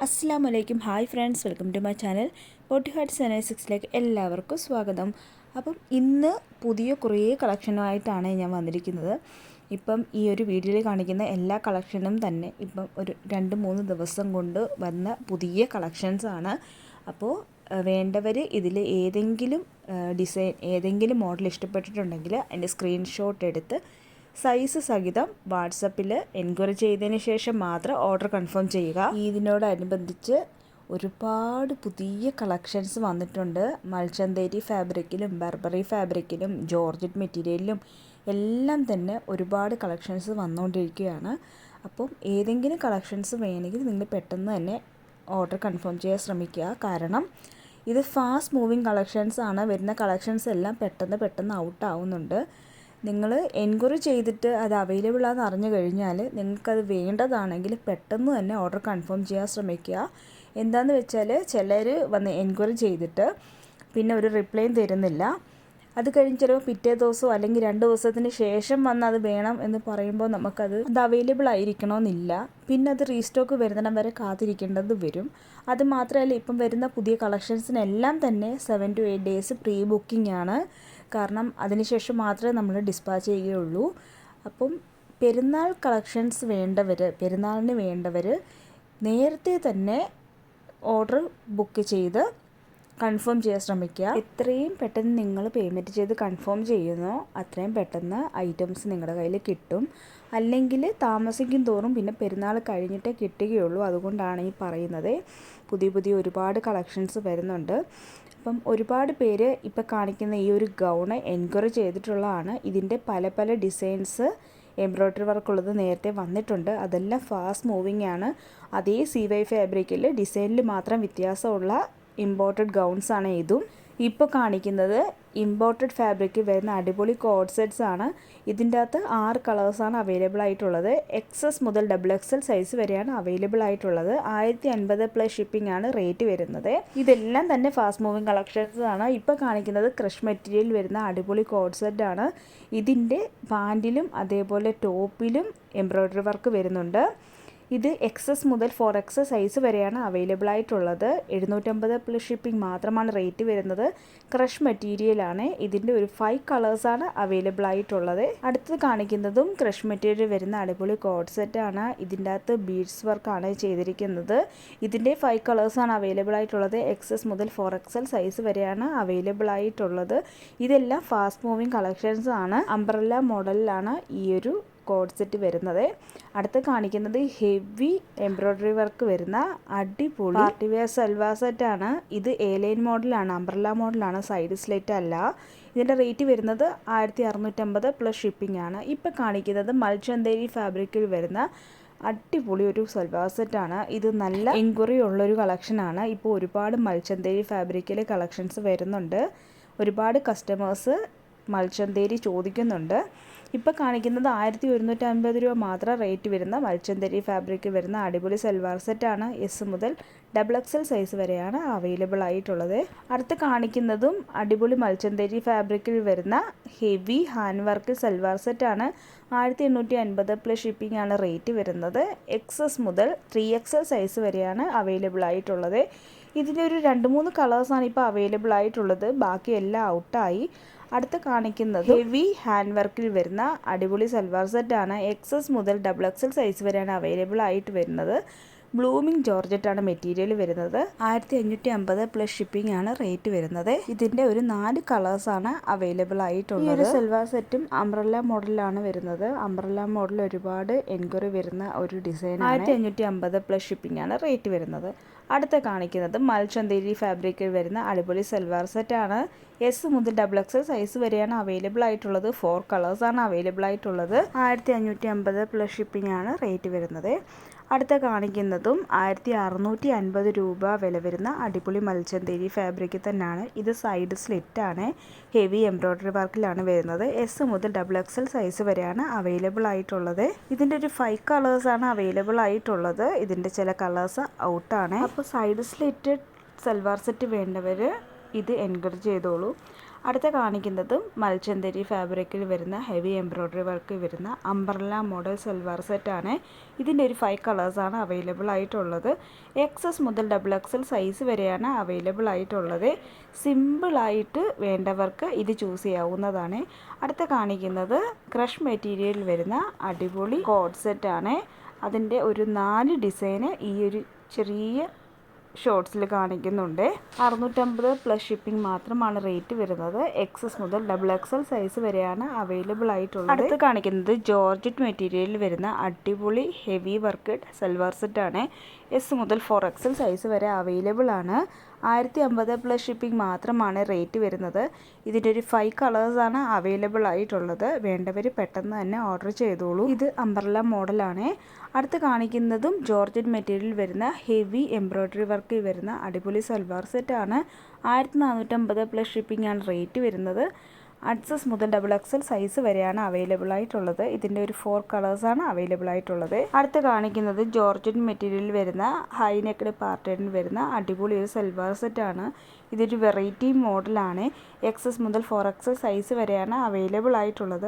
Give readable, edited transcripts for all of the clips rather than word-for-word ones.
അസ്സാം വലൈക്കും. Hi friends, welcome to my channel പോട്ടി ഹാർട്ട് സെനൈസിക്സിലേക്ക് എല്ലാവർക്കും സ്വാഗതം. അപ്പം ഇന്ന് പുതിയ കുറേ കളക്ഷനുമായിട്ടാണ് ഞാൻ വന്നിരിക്കുന്നത്. ഇപ്പം ഈ ഒരു വീഡിയോയിൽ കാണിക്കുന്ന എല്ലാ കളക്ഷനും തന്നെ ഇപ്പം ഒരു 2-3 ദിവസം കൊണ്ട് വന്ന പുതിയ കളക്ഷൻസാണ്. അപ്പോൾ വേണ്ടവർ ഇതിൽ ഏതെങ്കിലും ഡിസൈൻ ഏതെങ്കിലും മോഡൽ ഇഷ്ടപ്പെട്ടിട്ടുണ്ടെങ്കിൽ അതിൻ്റെ സ്ക്രീൻഷോട്ട് എടുത്ത് സൈസ് സഹിതം വാട്സപ്പിൽ എൻക്വയറി ചെയ്തതിന് ശേഷം മാത്രം ഓർഡർ കൺഫേം ചെയ്യുക. ഇതിനോടനുബന്ധിച്ച് ഒരുപാട് പുതിയ കളക്ഷൻസ് വന്നിട്ടുണ്ട്. മൽച്ചന്തേരി ഫാബ്രിക്കിലും ബർബറി ഫാബ്രിക്കിലും ജോർജറ്റ് മെറ്റീരിയലിലും എല്ലാം തന്നെ ഒരുപാട് കളക്ഷൻസ് വന്നുകൊണ്ടിരിക്കുകയാണ്. അപ്പം ഏതെങ്കിലും കളക്ഷൻസ് വേണമെങ്കിൽ നിങ്ങൾ പെട്ടെന്ന് തന്നെ ഓർഡർ കൺഫേം ചെയ്യാൻ ശ്രമിക്കുക. കാരണം ഇത് ഫാസ്റ്റ് മൂവിങ് കളക്ഷൻസ് ആണ്. വരുന്ന കളക്ഷൻസ് എല്ലാം പെട്ടെന്ന് ഔട്ട് ആവുന്നുണ്ട്. നിങ്ങൾ എൻക്വയറി ചെയ്തിട്ട് അത് അവൈലബിൾ ആണെന്ന് അറിഞ്ഞു കഴിഞ്ഞാൽ നിങ്ങൾക്കത് വേണ്ടതാണെങ്കിൽ പെട്ടെന്ന് തന്നെ ഓർഡർ കൺഫേം ചെയ്യാൻ ശ്രമിക്കുക. എന്താണെന്ന് വെച്ചാൽ ചിലർ വന്ന് എൻക്വയറി ചെയ്തിട്ട് പിന്നെ ഒരു റിപ്ലൈയും തരുന്നില്ല. അത് കഴിഞ്ഞ് ചിലപ്പോൾ പിറ്റേ ദിവസമോ അല്ലെങ്കിൽ 2 ദിവസത്തിന് ശേഷം വന്ന് അത് വേണം എന്ന് പറയുമ്പോൾ നമുക്കത് അവൈലബിൾ ആയിരിക്കണമെന്നില്ല. പിന്നെ അത് റീസ്റ്റോക്ക് വരുന്നിടം വരെ കാത്തിരിക്കേണ്ടത് വരും. അത് മാത്രമല്ല, ഇപ്പം വരുന്ന പുതിയ കളക്ഷൻസിനെല്ലാം തന്നെ 7 to 8 ഡേയ്സ് പ്രീ ബുക്കിംഗ് ആണ്. കാരണം അതിനുശേഷം മാത്രമേ നമ്മൾ ഡിസ്പാച്ച് ചെയ്യുകയുള്ളൂ. അപ്പം പെരുന്നാൾ കളക്ഷൻസ് പെരുന്നാളിന് വേണ്ടവർ നേരത്തെ തന്നെ ഓർഡർ ബുക്ക് ചെയ്ത് കൺഫേം ചെയ്യാൻ ശ്രമിക്കുക. എത്രയും പെട്ടെന്ന് നിങ്ങൾ പേയ്മെൻറ്റ് ചെയ്ത് കൺഫേം ചെയ്യുന്നോ അത്രയും പെട്ടെന്ന് ഐറ്റംസ് നിങ്ങളുടെ കയ്യിൽ കിട്ടും. അല്ലെങ്കിൽ താമസിക്കും തോറും പിന്നെ പെരുന്നാൾ കഴിഞ്ഞിട്ടേ കിട്ടുകയുള്ളൂ. അതുകൊണ്ടാണ് ഈ പറയുന്നത്. പുതിയ ഒരുപാട് കളക്ഷൻസ് വരുന്നുണ്ട്. അപ്പം ഒരുപാട് പേര് ഇപ്പോൾ കാണിക്കുന്ന ഈ ഒരു ഗൗണ് എൻക്വയറി ചെയ്തിട്ടുള്ളതാണ്. ഇതിൻ്റെ പല ഡിസൈൻസ് എംബ്രോയ്ഡറി വർക്കുള്ളത് നേരത്തെ വന്നിട്ടുണ്ട്. അതെല്ലാം ഫാസ്റ്റ് മൂവിങ് ആണ്. അതേ CY ഫാബ്രിക്കിൽ ഡിസൈനിൽ മാത്രം വ്യത്യാസമുള്ള ഇമ്പോർട്ടഡ് ഗൗൺസ് ആണ് ഇതും. ഇപ്പോൾ കാണിക്കുന്നത് ഇമ്പോർട്ടഡ് ഫാബ്രിക്കിൽ വരുന്ന അടിപൊളി കോഡ് സെറ്റ്സ് ആണ്. ഇതിൻ്റെ അകത്ത് 6 കളേഴ്സാണ് അവൈലബിൾ ആയിട്ടുള്ളത്. XS മുതൽ XXL സൈസ് വരെയാണ് അവൈലബിൾ ആയിട്ടുള്ളത്. 1050 പ്ലസ് ഷിപ്പിംഗ് ആണ് റേറ്റ് വരുന്നത്. ഇതെല്ലാം തന്നെ ഫാസ്റ്റ് മൂവിങ് കളക്ഷൻസ് ആണ്. ഇപ്പോൾ കാണിക്കുന്നത് ക്രഷ് മെറ്റീരിയൽ വരുന്ന അടിപൊളി കോഡ് സെറ്റ് ആണ്. ഇതിൻ്റെ പാൻറ്റിലും അതേപോലെ ടോപ്പിലും എംബ്രോയ്ഡറി വർക്ക് വരുന്നുണ്ട്. ഇത് XS മുതൽ 4XS സൈസ് വരെയാണ് അവൈലബിൾ ആയിട്ടുള്ളത്. 750 പ്ലസ് ഷിപ്പിംഗ് മാത്രമാണ് റേറ്റ് വരുന്നത്. ക്രഷ് മെറ്റീരിയലാണ്. ഇതിൻ്റെ ഒരു 5 കളേഴ്സാണ് അവൈലബിൾ ആയിട്ടുള്ളത്. അടുത്തത് കാണിക്കുന്നതും ക്രഷ് മെറ്റീരിയൽ വരുന്ന അടിപൊളി കോഡ് സെറ്റാണ്. ഇതിൻ്റെ അകത്ത് ബീഡ്സ് വർക്കാണ് ചെയ്തിരിക്കുന്നത്. ഇതിൻ്റെ 5 കളേഴ്സാണ് അവൈലബിൾ ആയിട്ടുള്ളത്. XS മുതൽ 4XL സൈസ് വരെയാണ് അവൈലബിൾ ആയിട്ടുള്ളത്. ഇതെല്ലാം ഫാസ്റ്റ് മൂവിങ് കളക്ഷൻസ് ആണ്. അംബ്രല്ല മോഡലിലാണ് ഈ ഒരു കോഡ് സെറ്റ് വരുന്നത്. അടുത്ത് കാണിക്കുന്നത് ഹെവി എംബ്രോയ്ഡറി വർക്ക് വരുന്ന അടിപൊളി പാർട്ടി വെയർ സൽവാർ സെറ്റാണ്. ഇത് A-ലൈൻ മോഡലാണ്, അംബ്രല്ല മോഡലാണ്, സൈഡ് സ്ലിറ്റ് അല്ല. ഇതിൻ്റെ റേറ്റ് വരുന്നത് 1650 പ്ലസ് ഷിപ്പിംഗ് ആണ്. ഇപ്പോൾ കാണിക്കുന്നത് മൽച്ചന്തേരി ഫാബ്രിക്കിൽ വരുന്ന അടിപൊളി ഒരു സൽവാർ സെറ്റാണ്. ഇത് നല്ല എൻക്വയറി ഉള്ളൊരു കളക്ഷനാണ്. ഇപ്പോൾ ഒരുപാട് മൽച്ചന്തേരി ഫാബ്രിക്കിലെ കളക്ഷൻസ് വരുന്നുണ്ട്. ഒരുപാട് കസ്റ്റമേഴ്സ് മൽച്ചന്തേരി ചോദിക്കുന്നുണ്ട്. ഇപ്പോൾ കാണിക്കുന്നത് 1150 രൂപ മാത്രം റേറ്റ് വരുന്ന മൽച്ചന്തേരി ഫാബ്രിക് വരുന്ന അടിപൊളി സൽവാർ സെറ്റാണ്. S മുതൽ XXL സൈസ് വരെയാണ് അവൈലബിൾ ആയിട്ടുള്ളത്. അടുത്ത് കാണിക്കുന്നതും അടിപൊളി മൽച്ചന്തേരി ഫാബ്രിക്കിൽ വരുന്ന ഹെവി ഹാൻഡ് വർക്ക് സൽവാർ സെറ്റാണ്. 1850 പ്ലസ് ഷിപ്പിംഗ് ആണ് റേറ്റ് വരുന്നത്. XS മുതൽ 3XL സൈസ് വരെയാണ് അവൈലബിൾ ആയിട്ടുള്ളത്. ഇതിൻ്റെ ഒരു 2-3 കളേഴ്സാണ് ഇപ്പോൾ അവൈലബിൾ ആയിട്ടുള്ളത്. ബാക്കി എല്ലാം ഔട്ടായി. അടുത്ത് കാണിക്കുന്നത് ഹെവി ഹാൻഡ് വർക്കിൽ വരുന്ന അടിപൊളി സൽവാർ സെറ്റാണ്. XS മുതൽ XXL സൈസ് വരെയാണ് അവൈലബിൾ ആയിട്ട് വരുന്നത്. ബ്ലൂമിങ് ജോർജറ്റാണ് മെറ്റീരിയൽ വരുന്നത്. 1550 പ്ലസ് ഷിപ്പിംഗ് ആണ് റേറ്റ് വരുന്നത്. ഇതിൻ്റെ ഒരു 4 കളേഴ്സാണ് അവൈലബിൾ ആയിട്ടുള്ളത്. ഈ ഒരു സൽവാർ സെറ്റും അംബ്രല്ല മോഡലാണ് വരുന്നത്. അംബ്രല്ല മോഡൽ ഒരുപാട് എൻക്വയറി വരുന്ന ഒരു ഡിസൈൻ. 1550 പ്ലസ് ഷിപ്പിംഗ് ആണ് റേറ്റ് വരുന്നത്. അടുത്ത കാണിക്കുന്നത് മൽച്ചന്തേരി ഫാബ്രിക്കിൽ വരുന്ന അടിപൊളി സൽവാർ സെറ്റാണ്. S മുതൽ XXL സൈസ് വരെയാണ് അവൈലബിൾ ആയിട്ടുള്ളത്. 4 കളേഴ്സാണ് അവൈലബിൾ ആയിട്ടുള്ളത്. 1550 പ്ലസ് ഷിപ്പിംഗ് ആണ് റേറ്റ് വരുന്നത്. അടുത്ത കാണിക്കുന്നതും 1650 രൂപ വില വരുന്ന അടിപൊളി മൽച്ചന്തേരി ഫാബ്രിക്കിൽ തന്നെയാണ്. ഇത് സൈഡ് സ്ലിറ്റ് ആണ്. ഹെവി എംബ്രോയ്ഡറി വർക്കിലാണ് വരുന്നത്. S മുതൽ XXL സൈസ് വരെയാണ് അവൈലബിൾ ആയിട്ടുള്ളത്. ഇതിൻ്റെ ഒരു 5 കളേഴ്സാണ് അവൈലബിൾ ആയിട്ടുള്ളത്. ഇതിൻ്റെ ചില കളേഴ്സ് ഔട്ടാണ്. അപ്പോൾ സൈഡ് സ്ലിറ്റ് സൽവാർ സെറ്റ് വേണ്ടവർ ഇത് എൻക്വയറി ചെയ്തോളൂ. അടുത്ത കാണിക്കുന്നതും മൽച്ചന്തരി ഫാബ്രിക്കിൽ വരുന്ന ഹെവി എംബ്രോയ്ഡറി വർക്ക് വരുന്ന അംബ്രല്ല മോഡൽ സൽവാർ സെറ്റാണ്. ഇതിൻ്റെ ഒരു 5 കളേഴ്സാണ് അവൈലബിൾ ആയിട്ടുള്ളത്. XS മുതൽ XXL സൈസ് വരെയാണ് അവൈലബിൾ ആയിട്ടുള്ളത്. സിമ്പിളായിട്ട് വേണ്ടവർക്ക് ഇത് ചൂസ് ചെയ്യാവുന്നതാണ്. അടുത്ത കാണിക്കുന്നത് ക്രഷ് മെറ്റീരിയൽ വരുന്ന അടിപൊളി കോഡ് സെറ്റാണ്. അതിൻ്റെ ഒരു 4 ഡിസൈന് ഈ ഒരു ചെറിയ ഷോർട്സിൽ കാണിക്കുന്നുണ്ട്. 650 പ്ലസ് ഷിപ്പിംഗ് മാത്രമാണ് റേറ്റ് വരുന്നത്. XS മുതൽ XXL സൈസ് വരെയാണ് അവൈലബിൾ ആയിട്ടുള്ളത്. അടുത്ത് കാണിക്കുന്നത് ജോർജറ്റ് മെറ്റീരിയലിൽ വരുന്ന അടിപൊളി ഹെവി വർക്കഡ് സൽവാർ സെറ്റാണ്. S മുതൽ 4XL സൈസ് വരെ അവൈലബിൾ ആണ്. 1050 പ്ലസ് ഷിപ്പിംഗ് മാത്രമാണ് റേറ്റ് വരുന്നത്. ഇതിൻ്റെ ഒരു 5 കളേഴ്സാണ് അവൈലബിൾ ആയിട്ടുള്ളത്. വേണ്ടവർ പെട്ടെന്ന് തന്നെ ഓർഡർ ചെയ്തോളൂ. ഇത് അംബ്രല്ല മോഡലാണ്. അടുത്ത് കാണിക്കുന്നതും ജോർജറ്റ് മെറ്റീരിയൽ വരുന്ന ഹെവി എംബ്രോയ്ഡറി വർക്ക് വരുന്ന അടിപൊളി സൽവാർ സെറ്റാണ്. 1450 പ്ലസ് ഷിപ്പിംഗ് ആണ് റേറ്റ് വരുന്നത്. XS മുതൽ XXL സൈസ് വരെയാണ് അവൈലബിൾ ആയിട്ടുള്ളത്. ഇതിൻ്റെ ഒരു 4 കളേഴ്സാണ് അവൈലബിൾ ആയിട്ടുള്ളത്. അടുത്ത് കാണിക്കുന്നത് ജോർജറ്റ് മെറ്റീരിയൽ വരുന്ന ഹൈ നെക്ക്ഡ് പാറ്റേണിൽ വരുന്ന അടിപൊളി ഒരു സൽവാർ സെറ്റാണ്. ഇതൊരു വെറൈറ്റി മോഡലാണ്. XS മുതൽ 4XL സൈസ് വരെയാണ് അവൈലബിൾ ആയിട്ടുള്ളത്.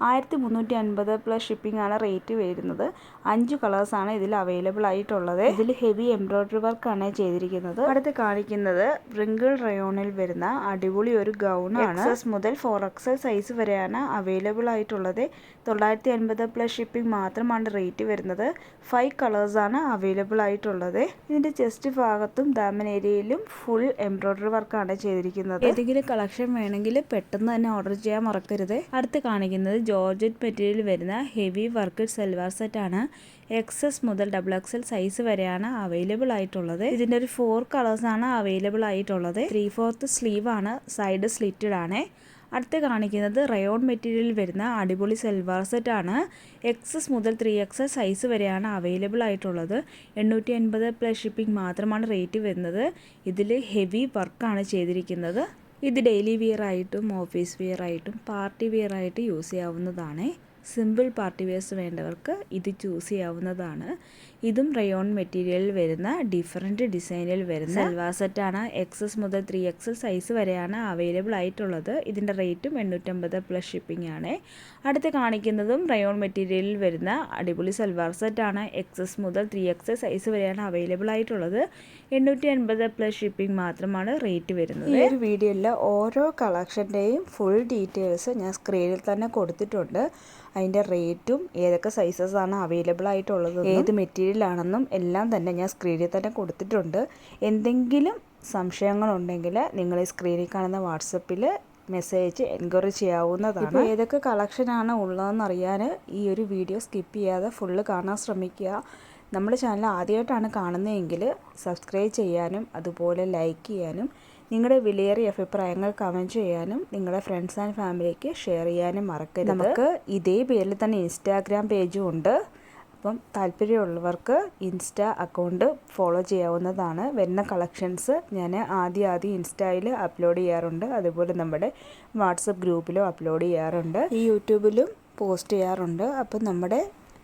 1350 പ്ലസ് ഷിപ്പിംഗ് ആണ് റേറ്റ് വരുന്നത്. 5 കളേഴ്സാണ് ഇതിൽ അവൈലബിൾ ആയിട്ടുള്ളത്. ഇതിൽ ഹെവി എംബ്രോയ്ഡറി വർക്കാണ് ചെയ്തിരിക്കുന്നത്. അടുത്ത് കാണിക്കുന്നത് റിങ്കിൾ റയോണിൽ വരുന്ന അടിപൊളി ഒരു ഗൗണാണ്. XS മുതൽ 4XL സൈസ് വരെയാണ് അവൈലബിൾ ആയിട്ടുള്ളത്. 950 പ്ലസ് ഷിപ്പിംഗ് മാത്രമാണ് റേറ്റ് വരുന്നത്. 5 കളേഴ്സാണ് അവൈലബിൾ ആയിട്ടുള്ളത്. ഇതിൻ്റെ ചെസ്റ്റ് ഭാഗത്തും ദാമൻ ഏരിയയിലും ഫുൾ എംബ്രോയ്ഡറി വർക്കാണ് ചെയ്തിരിക്കുന്നത്. ഏതെങ്കിലും കളക്ഷൻ വേണമെങ്കിൽ പെട്ടെന്ന് തന്നെ ഓർഡർ ചെയ്യാൻ മറക്കരുത്. അടുത്ത് കാണിക്കുന്നത് ജോർജറ്റ് മെറ്റീരിയൽ വരുന്ന ഹെവി വർക്കഡ് സൽവാർ സെറ്റാണ്. XS മുതൽ XXL സൈസ് വരെയാണ് അവൈലബിൾ ആയിട്ടുള്ളത്. ഇതിൻ്റെ ഒരു 4 കളേഴ്സാണ് അവൈലബിൾ ആയിട്ടുള്ളത്. 3/4 സ്ലീവ് ആണ്. സൈഡ് സ്ലിറ്റഡ് ആണ്. അടുത്ത് കാണിക്കുന്നത് റയോൺ മെറ്റീരിയൽ വരുന്ന അടിപൊളി സൽവാർ സെറ്റാണ്. XS മുതൽ 3XL സൈസ് വരെയാണ് അവൈലബിൾ ആയിട്ടുള്ളത്. 850 പ്ലസ് ഷിപ്പിംഗ് മാത്രമാണ് റേറ്റ് വരുന്നത്. ഇതിൽ ഹെവി വർക്കാണ് ചെയ്തിരിക്കുന്നത്. ഇത് ഡെയിലി വിയർ ആയിട്ടും ഓഫീസ് വിയർ ആയിട്ടും പാർട്ടി വിയർ ആയിട്ട് യൂസ് ചെയ്യാവുന്നതാണ്. സിമ്പിൾ പാർട്ടി വെയർസ് വേണ്ടവർക്ക് ഇത് ചൂസ് ചെയ്യാവുന്നതാണ്. ഇതും റയോൺ മെറ്റീരിയലിൽ വരുന്ന ഡിഫറെൻറ്റ് ഡിസൈനിൽ വരുന്ന സൽവാർ സെറ്റാണ്. XS മുതൽ 3XL സൈസ് വരെയാണ് അവൈലബിൾ ആയിട്ടുള്ളത്. ഇതിൻ്റെ റേറ്റും 850 പ്ലസ് ഷിപ്പിംഗ് ആണ്. അടുത്ത് കാണിക്കുന്നതും റയോൺ മെറ്റീരിയലിൽ വരുന്ന അടിപൊളി സൽവാർ സെറ്റാണ്. XS മുതൽ 3XL സൈസ് വരെയാണ് അവൈലബിൾ ആയിട്ടുള്ളത്. 850 പ്ലസ് ഷിപ്പിംഗ് മാത്രമാണ് റേറ്റ് വരുന്നത്. ഈ ഒരു വീഡിയോയിൽ ഓരോ കളക്ഷൻ്റെയും ഫുൾ ഡീറ്റെയിൽസ് ഞാൻ സ്ക്രീനിൽ തന്നെ കൊടുത്തിട്ടുണ്ട്. അതിൻ്റെ റേറ്റും ഏതൊക്കെ സൈസസ് ആണ് അവൈലബിൾ ആയിട്ടുള്ളത്, ഏത് മെറ്റീരിയൽ ആണെന്നും എല്ലാം തന്നെ ഞാൻ സ്ക്രീനിൽ തന്നെ കൊടുത്തിട്ടുണ്ട്. എന്തെങ്കിലും സംശയങ്ങളുണ്ടെങ്കിൽ നിങ്ങൾ ഈ സ്ക്രീനിൽ കാണുന്ന വാട്സപ്പിൽ മെസ്സേജ് എൻക്വയറി ചെയ്യാവുന്നതാണ്. ഇപ്പോൾ ഏതൊക്കെ കളക്ഷനാണ് ഉള്ളതെന്ന് അറിയാൻ ഈ ഒരു വീഡിയോ സ്കിപ്പ് ചെയ്യാതെ ഫുള്ള് കാണാൻ ശ്രമിക്കുക. നമ്മുടെ ചാനൽ ആദ്യമായിട്ടാണ് കാണുന്നതെങ്കിൽ സബ്സ്ക്രൈബ് ചെയ്യാനും അതുപോലെ ലൈക്ക് ചെയ്യാനും നിങ്ങളുടെ വിലയേറിയ അഭിപ്രായങ്ങൾ കമൻറ്റ് ചെയ്യാനും നിങ്ങളുടെ ഫ്രണ്ട്സ് ആൻഡ് ഫാമിലിക്ക് ഷെയർ ചെയ്യാനും മറക്കരുത്. നമുക്ക് ഇതേ പേരിൽ തന്നെ ഇൻസ്റ്റാഗ്രാം പേജും ഉണ്ട്. അപ്പം താല്പര്യമുള്ളവർക്ക് ഇൻസ്റ്റാ അക്കൗണ്ട് ഫോളോ ചെയ്യാവുന്നതാണ്. വരുന്ന കളക്ഷൻസ് ഞാൻ ആദ്യം ഇൻസ്റ്റയിൽ അപ്ലോഡ് ചെയ്യാറുണ്ട്. അതുപോലെ നമ്മുടെ വാട്സപ്പ് ഗ്രൂപ്പിലും അപ്ലോഡ് ചെയ്യാറുണ്ട്. ഈ യൂട്യൂബിലും പോസ്റ്റ് ചെയ്യാറുണ്ട്. അപ്പം നമ്മുടെ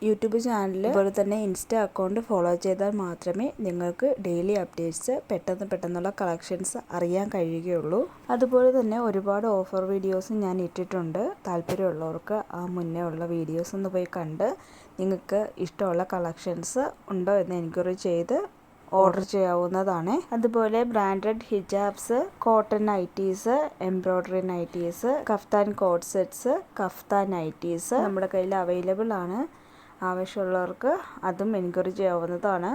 യൂട്യൂബ് ചാനൽ അതുപോലെ തന്നെ ഇൻസ്റ്റാ അക്കൗണ്ട് ഫോളോ ചെയ്താൽ മാത്രമേ നിങ്ങൾക്ക് ഡെയിലി അപ്ഡേറ്റ്സ് പെട്ടെന്നുള്ള കളക്ഷൻസ് അറിയാൻ കഴിയുകയുള്ളൂ. അതുപോലെ തന്നെ ഒരുപാട് ഓഫർ വീഡിയോസ് ഞാൻ ഇട്ടിട്ടുണ്ട്. താല്പര്യമുള്ളവർക്ക് ആ മുന്നേ ഉള്ള വീഡിയോസ് ഒന്ന് പോയി കണ്ട് നിങ്ങൾക്ക് ഇഷ്ടമുള്ള കളക്ഷൻസ് ഉണ്ടോ എന്ന് എൻക്വയറി ചെയ്ത് ഓർഡർ ചെയ്യാവുന്നതാണ്. അതുപോലെ branded hijabs, cotton nighties, embroidery nighties, kaftan code sets, kaftan nighties നമ്മുടെ കയ്യിൽ അവൈലബിൾ ആണ്. ആവശ്യമുള്ളവർക്ക് അതും എൻക്വയറി ചെയ്യാവുന്നതാണ്.